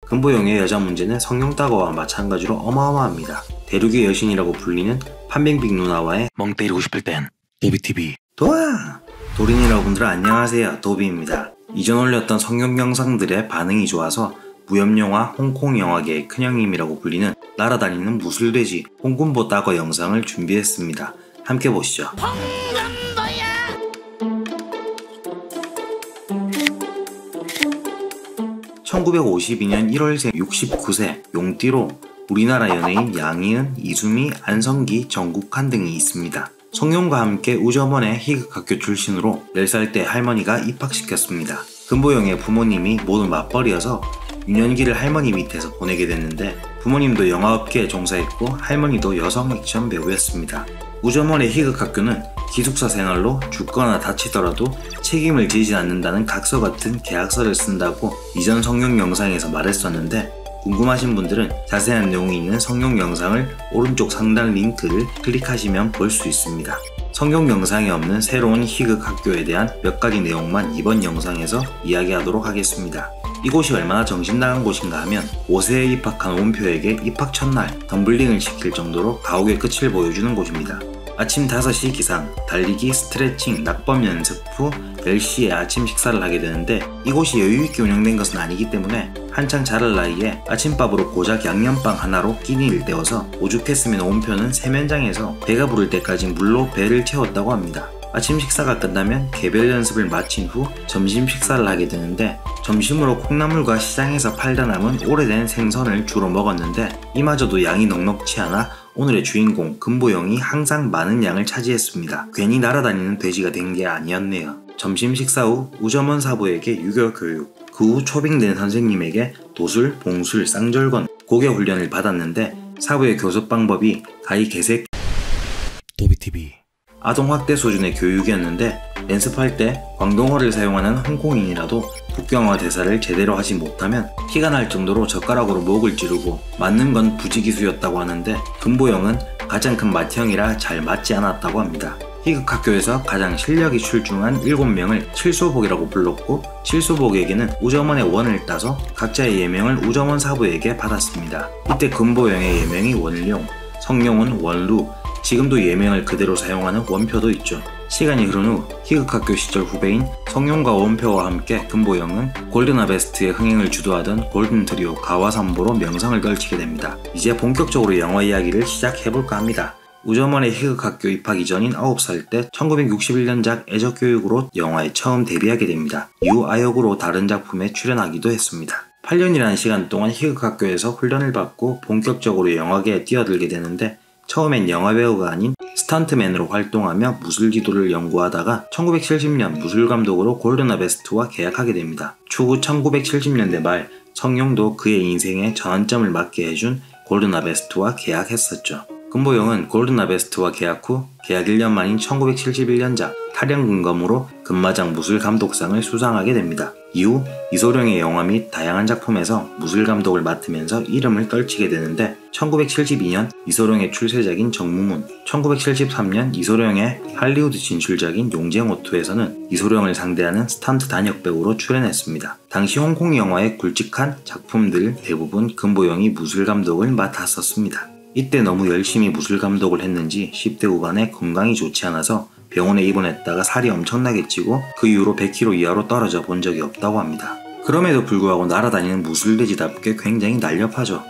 금보영의 여자 문제는 성룡따거와 마찬가지로 어마어마합니다. 대륙의 여신이라고 불리는 판빙빙 누나와의 멍 때리고 싶을 땐 도비TV 도아! 도린 여러분들 안녕하세요, 도비입니다. 이전 올렸던 성룡 영상들의 반응이 좋아서 무협영화 홍콩 영화계의 큰형님이라고 불리는 날아다니는 무술돼지 홍군보 따거 영상을 준비했습니다. 함께 보시죠. 1952년 1월생 69세 용띠로 우리나라 연예인 양희은, 이수미, 안성기, 정국한 등이 있습니다. 성룡과 함께 우점원의 희극학교 출신으로 10살 때 할머니가 입학시켰습니다. 금보영의 부모님이 모두 맞벌이여서 유년기를 할머니 밑에서 보내게 됐는데 부모님도 영화업계에 종사했고 할머니도 여성 액션 배우였습니다. 우점원의 희극학교는 기숙사 생활로 죽거나 다치더라도 책임을 지지 않는다는 각서 같은 계약서를 쓴다고 이전 성룡 영상에서 말했었는데 궁금하신 분들은 자세한 내용이 있는 성룡 영상을 오른쪽 상단 링크를 클릭하시면 볼 수 있습니다. 성룡 영상에 없는 새로운 희극학교에 대한 몇 가지 내용만 이번 영상에서 이야기하도록 하겠습니다. 이곳이 얼마나 정신나간 곳인가 하면 5세에 입학한 원표에게 입학 첫날 덤블링을 시킬 정도로 가옥의 끝을 보여주는 곳입니다. 아침 5시 기상, 달리기, 스트레칭, 낙법 연습 후 10시에 아침 식사를 하게 되는데 이곳이 여유있게 운영된 것은 아니기 때문에 한창 자랄 나이에 아침밥으로 고작 양념빵 하나로 끼니를 때워서 오죽했으면 온표는 세면장에서 배가 부를 때까지 물로 배를 채웠다고 합니다. 아침 식사가 끝나면 개별 연습을 마친 후 점심 식사를 하게 되는데 점심으로 콩나물과 시장에서 팔다 남은 오래된 생선을 주로 먹었는데 이마저도 양이 넉넉치 않아 오늘의 주인공 금보영이 항상 많은 양을 차지했습니다. 괜히 날아다니는 돼지가 된 게 아니었네요. 점심 식사 후 우점원 사부에게 유교 교육, 그 후 초빙된 선생님에게 도술, 봉술, 쌍절곤, 고개 훈련을 받았는데 사부의 교습 방법이 가히 개색 도비TV 아동학대 수준의 교육이었는데 연습할 때 광동어를 사용하는 홍콩인이라도 북경어 대사를 제대로 하지 못하면 피가 날 정도로 젓가락으로 목을 찌르고 맞는 건 부지기수였다고 하는데 금보영은 가장 큰 맏형이라 잘 맞지 않았다고 합니다. 희극학교에서 가장 실력이 출중한 7명을 칠소복이라고 불렀고 칠소복에게는 우점원의 원을 따서 각자의 예명을 우점원 사부에게 받았습니다. 이때 금보영의 예명이 원룡, 성룡은 원루, 지금도 예명을 그대로 사용하는 원표도 있죠. 시간이 흐른 후 희극학교 시절 후배인 성룡과 원표와 함께 금보영은 골든하베스트의 흥행을 주도하던 골든트리오 가와산보로 명성을 떨치게 됩니다. 이제 본격적으로 영화 이야기를 시작해볼까 합니다. 우점원의 희극학교 입학 이전인 9살 때 1961년작 애적교육으로 영화에 처음 데뷔하게 됩니다. 이후 아역으로 다른 작품에 출연하기도 했습니다. 8년이라는 시간 동안 희극학교에서 훈련을 받고 본격적으로 영화계에 뛰어들게 되는데 처음엔 영화배우가 아닌 스턴트맨으로 활동하며 무술지도를 연구하다가 1970년 무술감독으로 골든하베스트와 계약하게 됩니다. 추후 1970년대 말 성룡도 그의 인생에 전환점을 맞게 해준 골든하베스트와 계약했었죠. 금보영은 골든하베스트와 계약 후 계약 1년 만인 1971년작 탈영근검으로 금마장 무술감독상을 수상하게 됩니다. 이후 이소룡의 영화 및 다양한 작품에서 무술감독을 맡으면서 이름을 떨치게 되는데 1972년 이소룡의 출세작인 정무문, 1973년 이소룡의 할리우드 진출작인 용쟁오투에서는 이소룡을 상대하는 스턴트 단역 배우로 출연했습니다. 당시 홍콩 영화의 굵직한 작품들 대부분 금보영이 무술감독을 맡았었습니다. 이때 너무 열심히 무술감독을 했는지 10대 후반에 건강이 좋지 않아서 병원에 입원했다가 살이 엄청나게 찌고 그 이후로 100kg 이하로 떨어져 본 적이 없다고 합니다. 그럼에도 불구하고 날아다니는 무술돼지답게 굉장히 날렵하죠.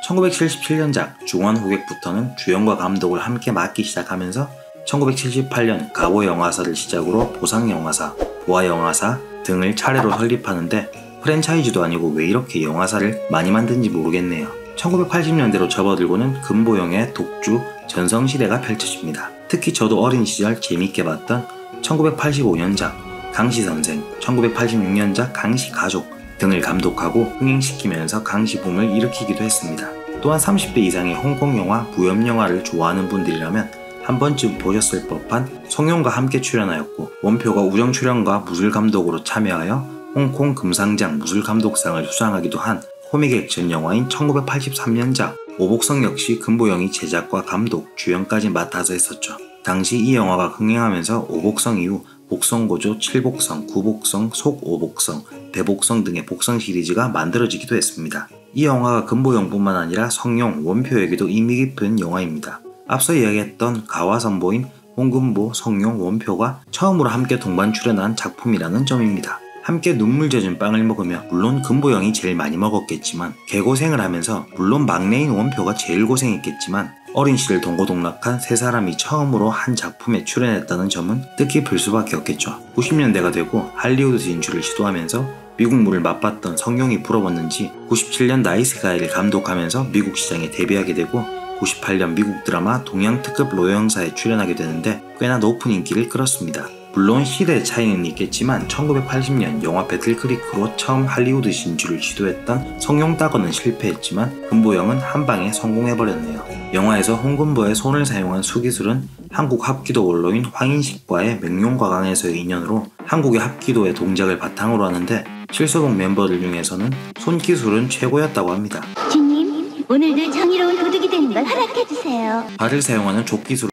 1977년작 중환호객부터는 주연과 감독을 함께 맡기 시작하면서 1978년 가보영화사를 시작으로 보상영화사, 보아영화사 등을 차례로 설립하는데 프랜차이즈도 아니고 왜 이렇게 영화사를 많이 만든지 모르겠네요. 1980년대로 접어들고는 금보영의 독주, 전성시대가 펼쳐집니다. 특히 저도 어린 시절 재밌게 봤던 1985년작 강시선생, 1986년작 강시가족 등을 감독하고 흥행시키면서 강시붐을 일으키기도 했습니다. 또한 30대 이상의 홍콩 영화, 무협 영화를 좋아하는 분들이라면 한 번쯤 보셨을 법한 성룡과 함께 출연하였고 원표가 우정 출연과 무술감독으로 참여하여 홍콩 금상장 무술감독상을 수상하기도 한 코믹 액션 영화인 1983년작 오복성 역시 금보영이 제작과 감독, 주연까지 맡아서 했었죠. 당시 이 영화가 흥행하면서 오복성 이후 복성고조, 칠복성, 구복성, 속오복성, 대복성 등의 복성 시리즈가 만들어지기도 했습니다. 이 영화가 금보영뿐만 아니라 성룡, 원표에게도 의미 깊은 영화입니다. 앞서 이야기했던 가와 선보인 홍금보, 성룡, 원표가 처음으로 함께 동반 출연한 작품이라는 점입니다. 함께 눈물 젖은 빵을 먹으며 물론 금보영이 제일 많이 먹었겠지만 개고생을 하면서 물론 막내인 원표가 제일 고생했겠지만 어린 시절 동고동락한 세 사람이 처음으로 한 작품에 출연했다는 점은 뜻깊을 수밖에 없겠죠. 90년대가 되고 할리우드 진출을 시도하면서 미국물을 맛봤던 성룡이 불어봤는지 97년 나이스 가이를 감독하면서 미국 시장에 데뷔하게 되고 98년 미국 드라마 동양특급 로여영사에 출연하게 되는데 꽤나 높은 인기를 끌었습니다. 물론 시대의 차이는 있겠지만 1980년 영화 배틀크리크로 처음 할리우드 진출을 시도했던 성룡따거는 실패했지만 금보영은 한방에 성공해버렸네요. 영화에서 홍금보의 손을 사용한 수기술은 한국 합기도 원로인 황인식과의 맹룡과강에서의 인연으로 한국의 합기도의 동작을 바탕으로 하는데 칠소봉 멤버들 중에서는 손기술은 최고였다고 합니다. 주님, 오늘도 정의로운 도둑이 되는 걸 허락해주세요. 발을 사용하는 족기술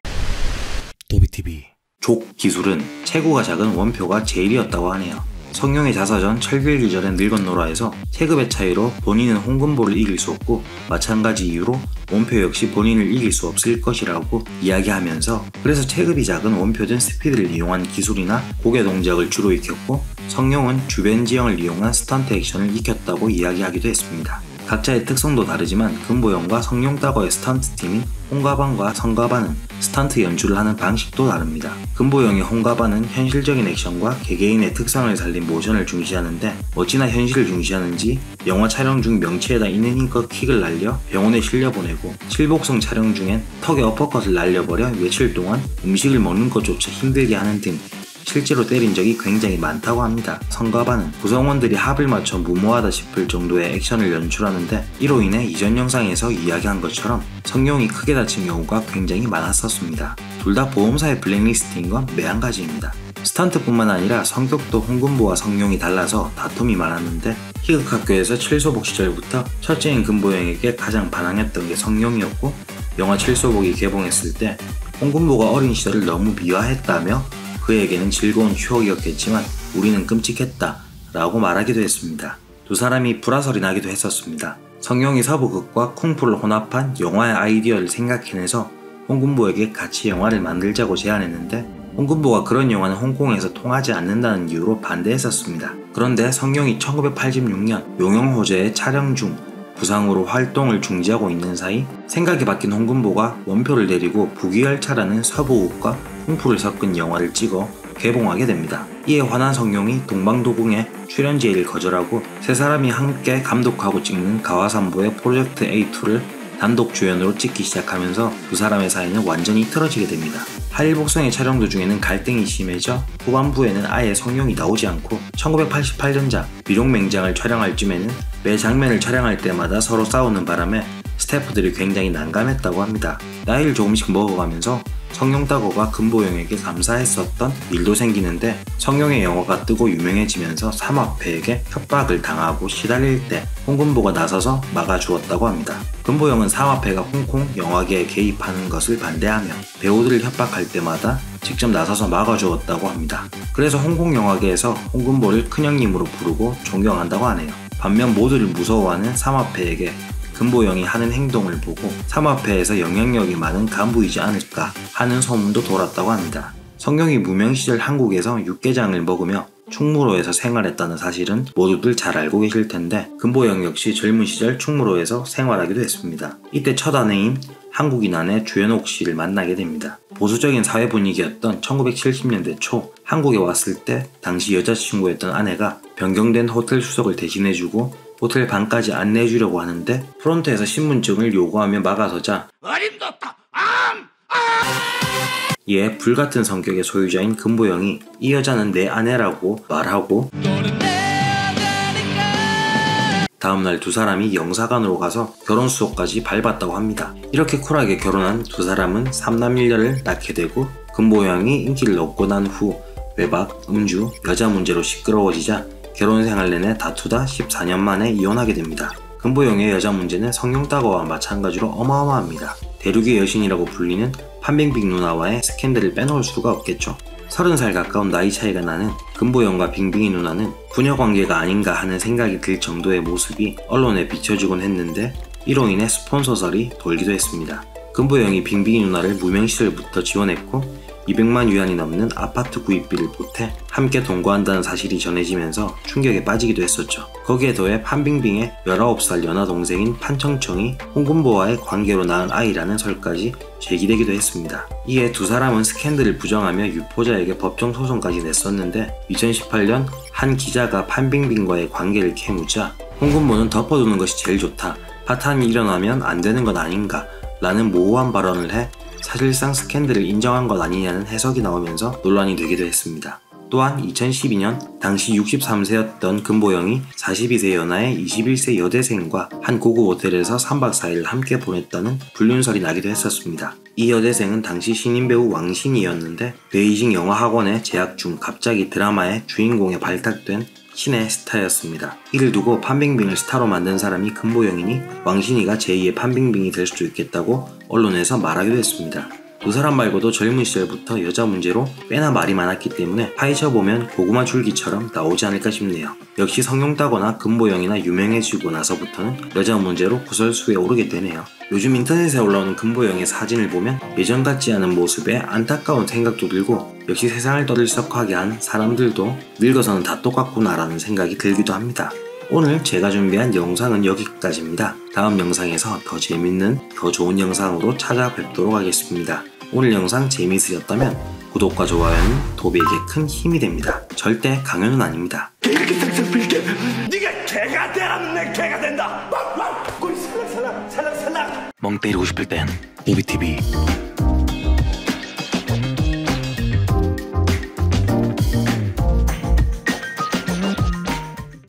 도비TV 족기술은 체구가 작은 원표가 제일이었다고 하네요. 성룡의 자서전 철길기절의 늙은노라에서 체급의 차이로 본인은 홍금보를 이길 수 없고 마찬가지 이유로 원표 역시 본인을 이길 수 없을 것이라고 이야기하면서 그래서 체급이 작은 원표든 스피드를 이용한 기술이나 고개 동작을 주로 익혔고 성룡은 주변 지형을 이용한 스턴트 액션을 익혔다고 이야기하기도 했습니다. 각자의 특성도 다르지만 금보영과 성룡따거의 스턴트 팀인 홍가반과 성가반은 스턴트 연출을 하는 방식도 다릅니다. 금보영의 홍가반은 현실적인 액션과 개개인의 특성을 살린 모션을 중시하는데 어찌나 현실을 중시하는지 영화 촬영 중 명치에다 있는 힘껏 킥을 날려 병원에 실려보내고 실복성 촬영 중엔 턱에 어퍼컷을 날려버려 며칠 동안 음식을 먹는 것조차 힘들게 하는 등 실제로 때린 적이 굉장히 많다고 합니다. 성가반은 구성원들이 합을 맞춰 무모하다 싶을 정도의 액션을 연출하는데 이로 인해 이전 영상에서 이야기한 것처럼 성룡이 크게 다친 경우가 굉장히 많았었습니다. 둘 다 보험사의 블랙리스트인 건 매한가지입니다. 스턴트뿐만 아니라 성격도 홍금보와 성룡이 달라서 다툼이 많았는데 희극학교에서 칠소복 시절부터 첫째인 금보영에게 가장 반항했던 게 성룡이었고 영화 칠소복이 개봉했을 때 홍금보가 어린 시절을 너무 미화했다며 그에게는 즐거운 추억이었겠지만 우리는 끔찍했다 라고 말하기도 했습니다. 두 사람이 불화설이 나기도 했었습니다. 성룡이 서부극과 쿵푸를 혼합한 영화의 아이디어를 생각해내서 홍금보에게 같이 영화를 만들자고 제안했는데 홍금보가 그런 영화는 홍콩에서 통하지 않는다는 이유로 반대했었습니다. 그런데 성룡이 1986년 용영호제의 촬영 중 부상으로 활동을 중지하고 있는 사이 생각이 바뀐 홍금보가 원표를 데리고 부귀열차라는 서부극과 쿵푸를 섞은 영화를 찍어 개봉하게 됩니다. 이에 화난 성룡이 동방도궁에 출연 제의를 거절하고 세 사람이 함께 감독하고 찍는 가와산보의 프로젝트 A2를 단독 주연으로 찍기 시작하면서 두 사람의 사이는 완전히 틀어지게 됩니다. 하일복성의 촬영 도중에는 갈등이 심해져 후반부에는 아예 성룡이 나오지 않고 1988년작 비룡맹장을 촬영할 쯤에는 매 장면을 촬영할 때마다 서로 싸우는 바람에 스태프들이 굉장히 난감했다고 합니다. 나이를 조금씩 먹어가면서 성룡따거가 금보영에게 감사했었던 일도 생기는데 성룡의 영화가 뜨고 유명해지면서 삼합회에게 협박을 당하고 시달릴 때 홍금보가 나서서 막아주었다고 합니다. 금보영은 삼합회가 홍콩 영화계에 개입하는 것을 반대하며 배우들을 협박할 때마다 직접 나서서 막아주었다고 합니다. 그래서 홍콩 영화계에서 홍금보를 큰형님으로 부르고 존경한다고 하네요. 반면 모두를 무서워하는 삼합회에게 금보영이 하는 행동을 보고 삼합회에서 영향력이 많은 간부이지 않을까 하는 소문도 돌았다고 합니다. 성룡이 무명시절 한국에서 육개장을 먹으며 충무로에서 생활했다는 사실은 모두들 잘 알고 계실 텐데 금보영 역시 젊은 시절 충무로에서 생활하기도 했습니다. 이때 첫 아내인 한국인 아내 주연옥 씨를 만나게 됩니다. 보수적인 사회 분위기였던 1970년대 초 한국에 왔을 때 당시 여자친구였던 아내가 변경된 호텔 수속을 대신해주고 호텔 방까지 안내해주려고 하는데 프론트에서 신분증을 요구하며 막아서자 어림도없다! 이에 불같은 성격의 소유자인 금보영이 이 여자는 내 아내라고 말하고 다음날 두 사람이 영사관으로 가서 결혼수속까지 밟았다고 합니다. 이렇게 쿨하게 결혼한 두 사람은 3남1녀를 낳게 되고 금보영이 인기를 얻고 난 후 외박, 음주, 여자 문제로 시끄러워지자 결혼생활 내내 다투다 14년 만에 이혼하게 됩니다. 금보영의 여자 문제는 성룡따거와 마찬가지로 어마어마합니다. 대륙의 여신이라고 불리는 판빙빙 누나와의 스캔들을 빼놓을 수가 없겠죠. 30살 가까운 나이 차이가 나는 금보영과 빙빙이 누나는 부녀 관계가 아닌가 하는 생각이 들 정도의 모습이 언론에 비춰지곤 했는데 이로 인해 스폰서설이 돌기도 했습니다. 금보영이 빙빙이 누나를 무명 시절부터 지원했고 200만 위안이 넘는 아파트 구입비를 보태 함께 동거한다는 사실이 전해지면서 충격에 빠지기도 했었죠. 거기에 더해 판빙빙의 19살 연하 동생인 판청청이 홍금보와의 관계로 낳은 아이라는 설까지 제기되기도 했습니다. 이에 두 사람은 스캔들을 부정하며 유포자에게 법정 소송까지 냈었는데 2018년 한 기자가 판빙빙과의 관계를 캐묻자 홍금보는 덮어두는 것이 제일 좋다. 파탄이 일어나면 안 되는 것 아닌가 라는 모호한 발언을 해 사실상 스캔들을 인정한 것 아니냐는 해석이 나오면서 논란이 되기도 했습니다. 또한 2012년 당시 63세였던 금보영이 42세 연하의 21세 여대생과 한 고급 호텔에서 3박 4일을 함께 보냈다는 불륜설이 나기도 했었습니다. 이 여대생은 당시 신인 배우 왕신이었는데 베이징 영화학원에 재학 중 갑자기 드라마의 주인공에 발탁된 신의 스타였습니다. 이를 두고 판빙빙을 스타로 만든 사람이 금보영이니 왕신이가 제2의 판빙빙이 될 수도 있겠다고 언론에서 말하기도 했습니다. 두 사람 말고도 젊은 시절부터 여자 문제로 꽤나 말이 많았기 때문에 파헤쳐보면 고구마 줄기처럼 나오지 않을까 싶네요. 역시 성형 따거나 금보영이나 유명해지고 나서부터는 여자 문제로 구설수에 오르게 되네요. 요즘 인터넷에 올라오는 금보영의 사진을 보면 예전 같지 않은 모습에 안타까운 생각도 들고 역시 세상을 떠들썩하게 한 사람들도 늙어서는 다 똑같구나 라는 생각이 들기도 합니다. 오늘 제가 준비한 영상은 여기까지입니다. 다음 영상에서 더 재밌는, 더 좋은 영상으로 찾아뵙도록 하겠습니다. 오늘 영상 재미있으셨다면 구독과 좋아요는 도비에게 큰 힘이 됩니다. 절대 강요는 아닙니다. 이렇게 싹싹 빌게 네가 개가 되라면 내 개가 된다. 꼬리 살랑살랑 살랑살랑. 멍 때리고 싶을 땐 도비TV.